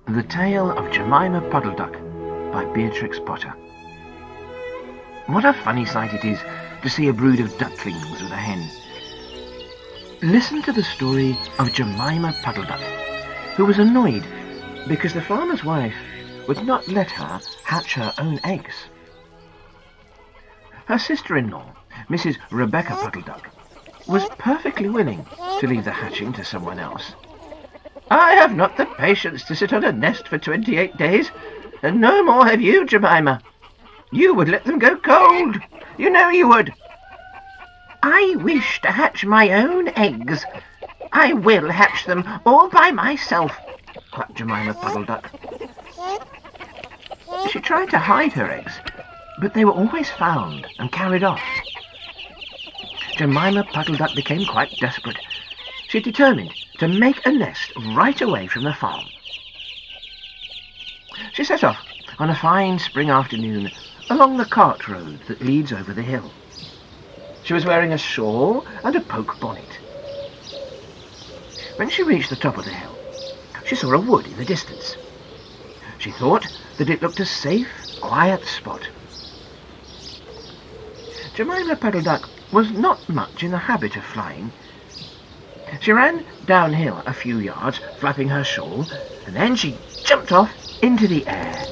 The Tale of Jemima Puddle-Duck by Beatrix Potter. What a funny sight it is to see a brood of ducklings with a hen. Listen to the story of Jemima Puddle-Duck, who was annoyed because the farmer's wife would not let her hatch her own eggs. Her sister-in-law, Mrs. Rebecca Puddle-Duck, was perfectly willing to leave the hatching to someone else. "I have not the patience to sit on a nest for 28 days, and no more have you, Jemima. You would let them go cold. You know you would." "I wish to hatch my own eggs. I will hatch them all by myself," quacked Jemima Puddle-Duck. She tried to hide her eggs, but they were always found and carried off. Jemima Puddle-Duck became quite desperate. She determined to make a nest right away from the farm. She set off on a fine spring afternoon along the cart road that leads over the hill. She was wearing a shawl and a poke bonnet. When she reached the top of the hill, she saw a wood in the distance. She thought that it looked a safe, quiet spot. Jemima Puddle-Duck was not much in the habit of flying. She ran downhill a few yards, flapping her shawl, and then she jumped off into the air.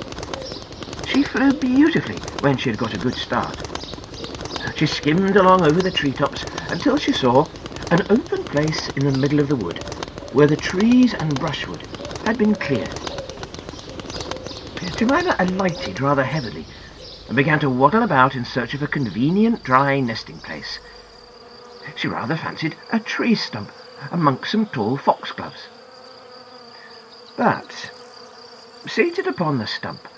She flew beautifully when she had got a good start. She skimmed along over the treetops until she saw an open place in the middle of the wood, where the trees and brushwood had been cleared. Jemima alighted rather heavily and began to waddle about in search of a convenient dry nesting place. She rather fancied a tree stump amongst some tall foxgloves. But, seated upon the stump,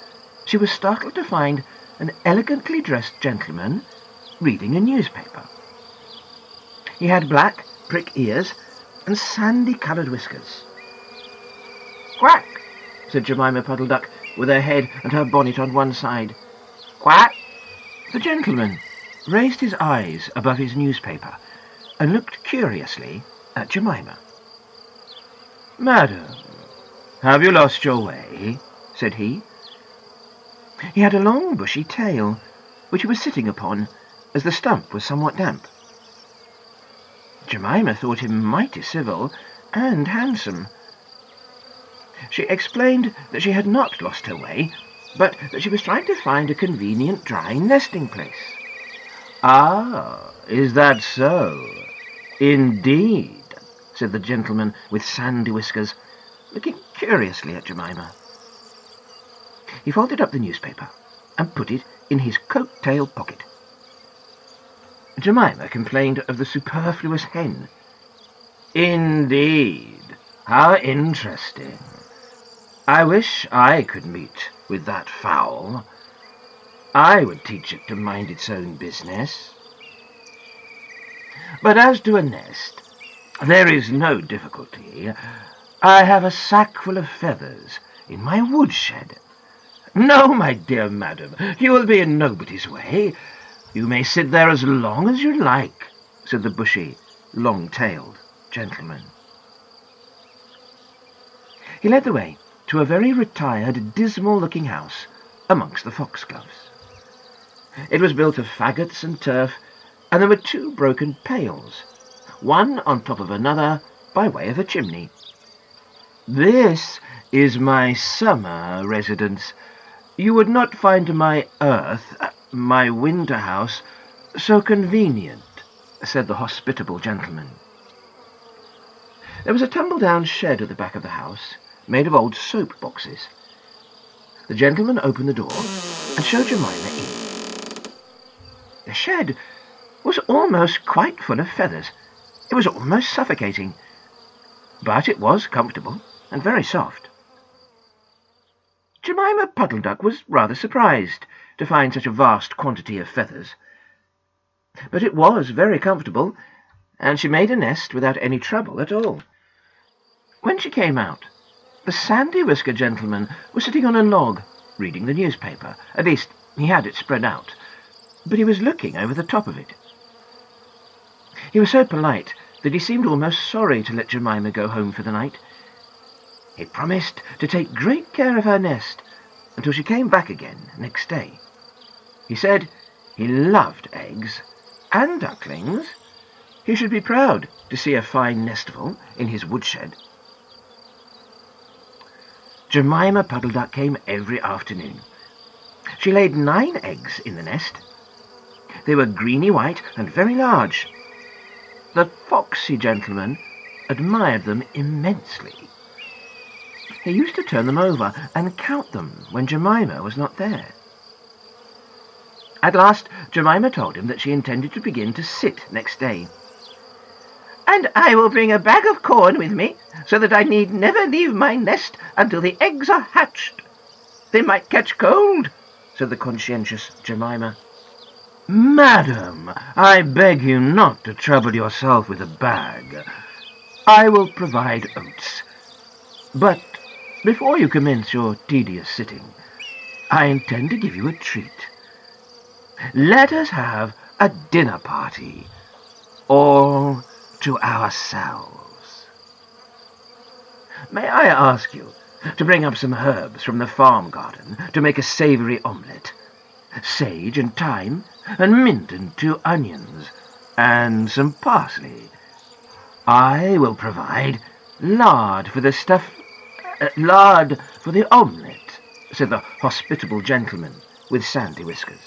she was startled to find an elegantly dressed gentleman reading a newspaper. He had black prick ears and sandy-coloured whiskers. "Quack!" said Jemima Puddle-Duck, with her head and her bonnet on one side. "Quack!" The gentleman raised his eyes above his newspaper and looked curiously at Jemima. "Madam, have you lost your way?" said he. He had a long bushy tail, which he was sitting upon, as the stump was somewhat damp. Jemima thought him mighty civil and handsome. She explained that she had not lost her way, but that she was trying to find a convenient dry nesting place. "Ah, is that so? Indeed," said the gentleman with sandy whiskers, looking curiously at Jemima. He folded up the newspaper and put it in his coat-tail pocket. Jemima complained of the superfluous hen. "Indeed, how interesting. I wish I could meet with that fowl. I would teach it to mind its own business. But as to a nest, there is no difficulty. I have a sack full of feathers in my woodshed. No, my dear madam, you will be in nobody's way. You may sit there as long as you like," said the bushy, long-tailed gentleman. He led the way to a very retired, dismal-looking house amongst the foxgloves. It was built of faggots and turf, and there were 2 broken pails, one on top of another by way of a chimney. "This is my summer residence. You would not find my winter house, so convenient," said the hospitable gentleman. There was a tumble-down shed at the back of the house, made of old soap boxes. The gentleman opened the door and showed Jemima in. The shed was almost quite full of feathers. It was almost suffocating, but it was comfortable and very soft. Jemima Puddle-Duck was rather surprised to find such a vast quantity of feathers. But it was very comfortable, and she made a nest without any trouble at all. When she came out, the sandy-whiskered gentleman was sitting on a log, reading the newspaper. At least, he had it spread out, but he was looking over the top of it. He was so polite that he seemed almost sorry to let Jemima go home for the night. He promised to take great care of her nest until she came back again next day. He said he loved eggs and ducklings. He should be proud to see a fine nestful in his woodshed. Jemima Puddle-Duck came every afternoon. She laid 9 eggs in the nest. They were greeny white and very large. The foxy gentleman admired them immensely. He used to turn them over and count them when Jemima was not there. At last, Jemima told him that she intended to begin to sit next day. "And I will bring a bag of corn with me, so that I need never leave my nest until the eggs are hatched. They might catch cold," said the conscientious Jemima. "Madam, I beg you not to trouble yourself with a bag. I will provide oats. But before you commence your tedious sitting, I intend to give you a treat. Let us have a dinner party, all to ourselves. May I ask you to bring up some herbs from the farm garden to make a savoury omelette? Sage and thyme, and mint and 2 onions, and some parsley. I will provide lard for the omelette," said the hospitable gentleman with sandy whiskers.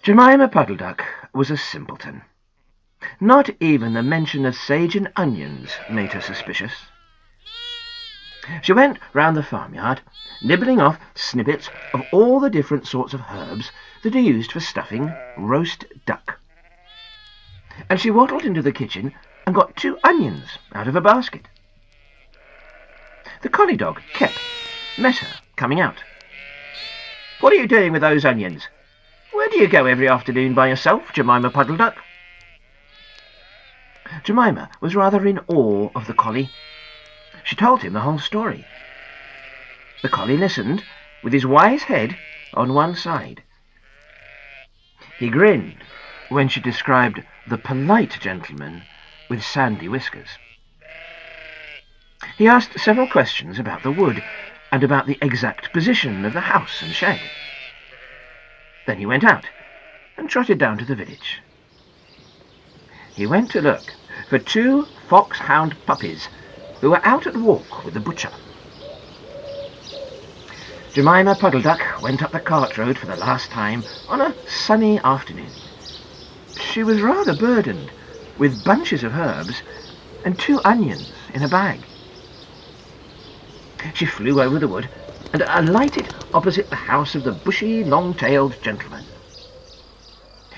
Jemima Puddle-Duck was a simpleton. Not even the mention of sage and onions made her suspicious. She went round the farmyard, nibbling off snippets of all the different sorts of herbs that are used for stuffing roast duck. And she waddled into the kitchen and got 2 onions out of a basket. The collie dog, Kep, met her coming out. "What are you doing with those onions? Where do you go every afternoon by yourself, Jemima Puddle-Duck?" Jemima was rather in awe of the collie. She told him the whole story. The collie listened, with his wise head on one side. He grinned when she described the polite gentleman with sandy whiskers. He asked several questions about the wood and about the exact position of the house and shed. Then he went out and trotted down to the village. He went to look for 2 foxhound puppies who were out at walk with the butcher. Jemima Puddle-Duck went up the cart road for the last time on a sunny afternoon. She was rather burdened with bunches of herbs and 2 onions in a bag. She flew over the wood and alighted opposite the house of the bushy, long-tailed gentleman.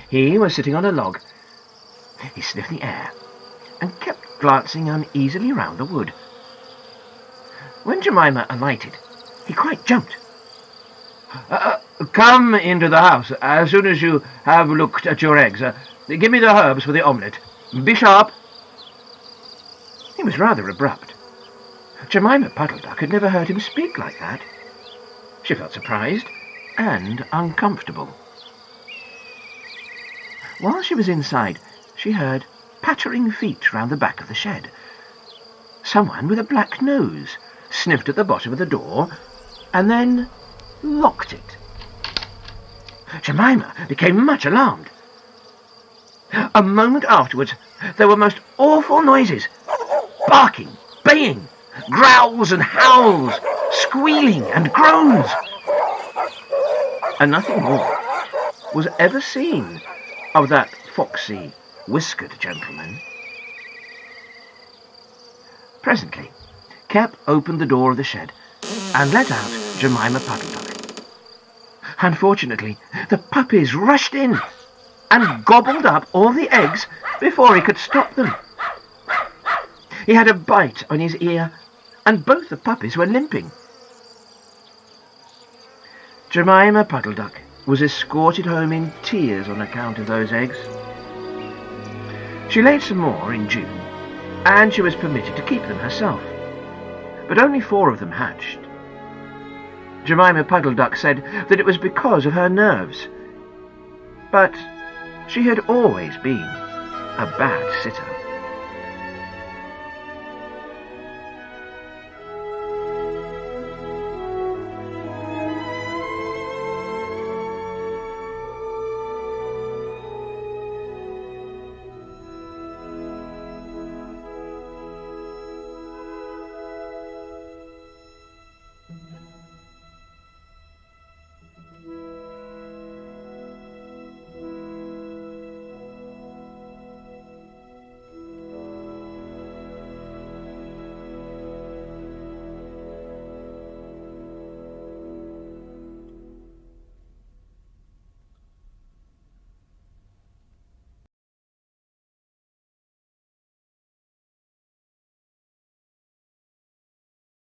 He was sitting on a log. He sniffed the air and kept glancing uneasily round the wood. When Jemima alighted, he quite jumped. "Come into the house as soon as you have looked at your eggs. Give me the herbs for the omelette. Be sharp." He was rather abrupt. Jemima Puddle-Duck had never heard him speak like that. She felt surprised and uncomfortable. While she was inside, she heard pattering feet round the back of the shed. Someone with a black nose sniffed at the bottom of the door and then locked it. Jemima became much alarmed. A moment afterwards, there were most awful noises. Barking, baying, growls and howls, squealing and groans. And nothing more was ever seen of that foxy, whiskered gentleman. Presently, Kep opened the door of the shed and let out Jemima Puddle-Duck. Unfortunately, the puppies rushed in and gobbled up all the eggs before he could stop them. He had a bite on his ear, and both the puppies were limping. Jemima Puddle-Duck was escorted home in tears on account of those eggs. She laid some more in June, and she was permitted to keep them herself, but only 4 of them hatched. Jemima Puddle-Duck said that it was because of her nerves, but she had always been a bad sitter.